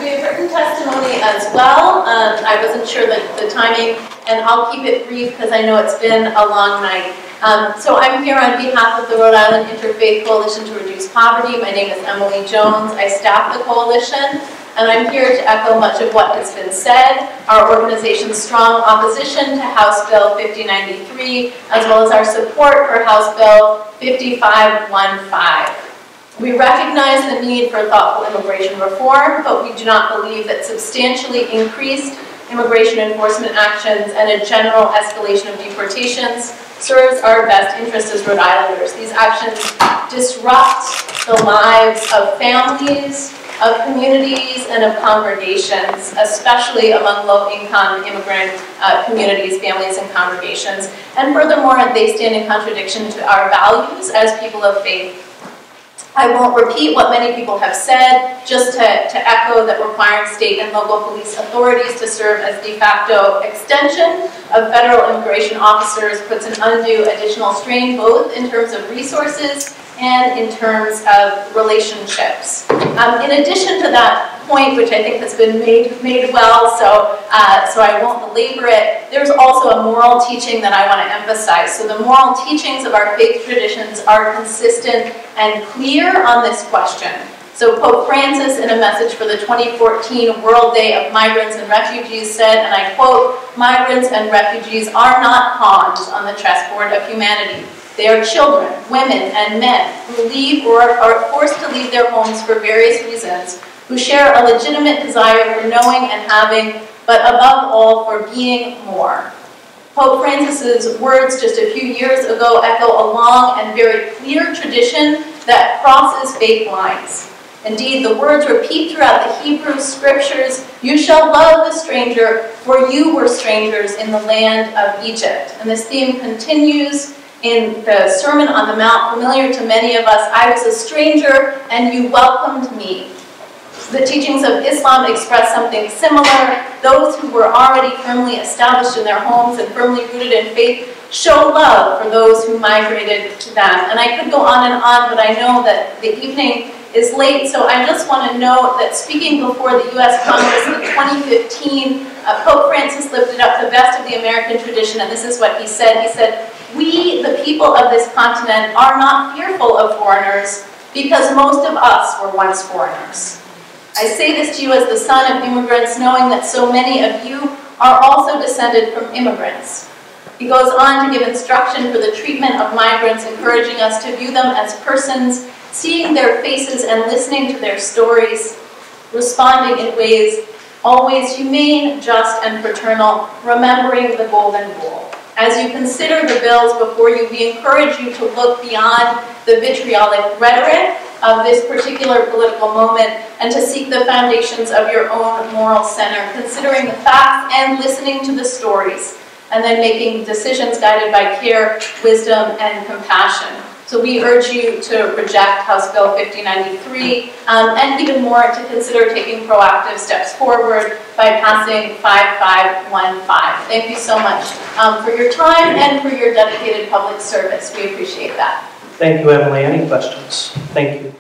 we have written testimony as well. I wasn't sure the timing, and I'll keep it brief because I know it's been a long night. So I'm here on behalf of the Rhode Island Interfaith Coalition to Reduce Poverty. My name is Emily Jones. I staff the coalition, and I'm here to echo much of what has been said. Our organization's strong opposition to House Bill 5093, as well as our support for House Bill 5515. We recognize the need for thoughtful immigration reform, but we do not believe that substantially increased immigration enforcement actions and a general escalation of deportations serves our best interests as Rhode Islanders. These actions disrupt the lives of families, of communities, and of congregations, especially among low-income immigrant communities, families, and congregations. And furthermore, they stand in contradiction to our values as people of faith. I won't repeat what many people have said, just to echo that requiring state and local police authorities to serve as de facto extension of federal immigration officers puts an undue additional strain both in terms of resources and in terms of relationships. In addition to that point, which I think has been made well, so I won't belabor it, there's also a moral teaching that I want to emphasize. So the moral teachings of our faith traditions are consistent and clear on this question. So Pope Francis, in a message for the 2014 World Day of Migrants and Refugees, said, and I quote, "Migrants and refugees are not pawns on the chessboard of humanity. They are children, women, and men who leave or are forced to leave their homes for various reasons, who share a legitimate desire for knowing and having, but above all, for being more." Pope Francis's words just a few years ago echo a long and very clear tradition that crosses faith lines. Indeed, the words repeat throughout the Hebrew scriptures, "You shall love the stranger, for you were strangers in the land of Egypt." And this theme continues in the Sermon on the Mount, familiar to many of us. "I was a stranger, and you welcomed me." The teachings of Islam express something similar. Those who were already firmly established in their homes and firmly rooted in faith show love for those who migrated to them. And I could go on and on, but I know that the evening is late, so I just want to note that speaking before the U.S. Congress in 2015, Pope Francis lifted up the best of the American tradition, and this is what he said. He said, "We, the people of this continent, are not fearful of foreigners because most of us were once foreigners. I say this to you as the son of immigrants, knowing that so many of you are also descended from immigrants." He goes on to give instruction for the treatment of migrants, encouraging us to view them as persons, seeing their faces and listening to their stories, responding in ways always humane, just, and fraternal, remembering the golden rule. As you consider the bills before you, we encourage you to look beyond the vitriolic rhetoric of this particular political moment and to seek the foundations of your own moral center, considering the facts and listening to the stories, and then making decisions guided by care, wisdom, and compassion. So we urge you to reject House Bill 5093, and even more to consider taking proactive steps forward by passing 5515. Thank you so much for your time and for your dedicated public service. We appreciate that. Thank you, Emily. Any questions? Thank you.